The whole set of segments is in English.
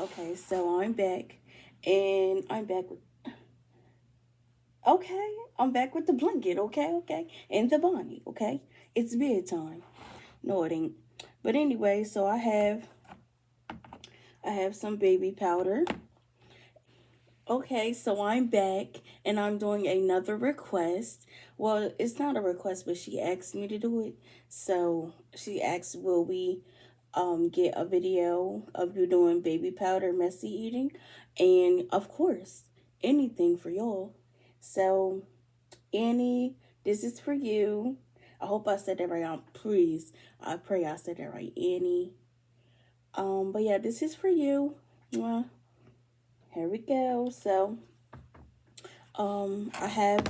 Okay, so I'm back, and I'm back with. Okay, I'm back with the blanket. Okay, and the Bonnie. Okay, it's bedtime. No, it ain't. But anyway, so I have some baby powder. Okay, so I'm back and I'm doing another request. Well, it's not a request, but she asked me to do it. So she asked, will we get a video of you doing baby powder messy eating? And of course, anything for y'all. So Annie, this is for you. I hope I said that right. Please, I pray I said that right, Annie. But yeah, this is for you. Mwah. Here we go. So I have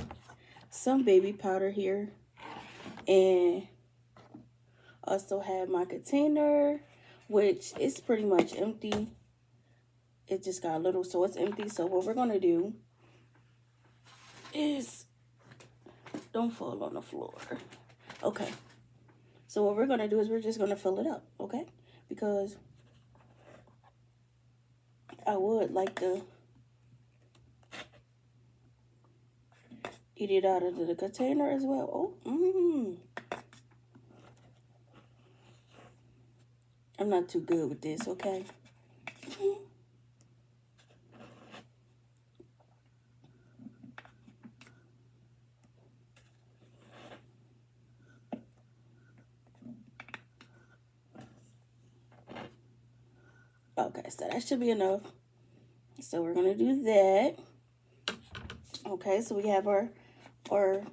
some baby powder here, and also have my container, which is pretty much empty. It just got a little, so it's empty. So what we're gonna do is, don't fall on the floor. Okay. So what we're gonna do is we're just gonna fill it up, okay? Because I would like to eat it out of the container as well. Oh, I'm not too good with this, okay? Okay, so that should be enough. So we're gonna do that. Okay, so we have our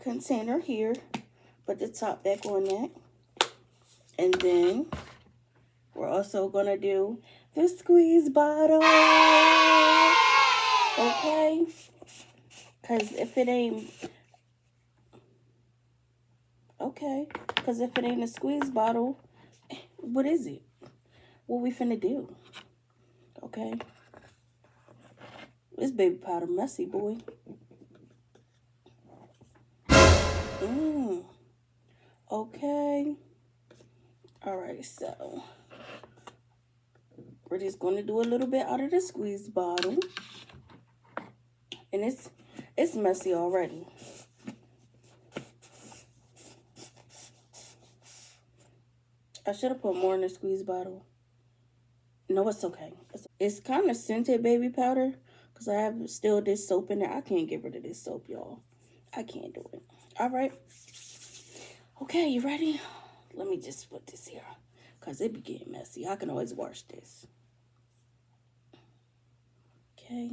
container here. Put the top back on that. And then we're also gonna do the squeeze bottle. Okay? Cause if it ain't a squeeze bottle, what is it? What we finna do? Okay? This baby powder messy, boy. Okay. Alright, so we're just gonna do a little bit out of the squeeze bottle. And it's messy already. I should have put more in the squeeze bottle. No, it's okay. It's kind of scented baby powder because I have still this soap in there. I can't get rid of this soap, y'all. I can't do it. All right. Okay, you ready? Let me just put this here because it be getting messy. I can always wash this. Okay.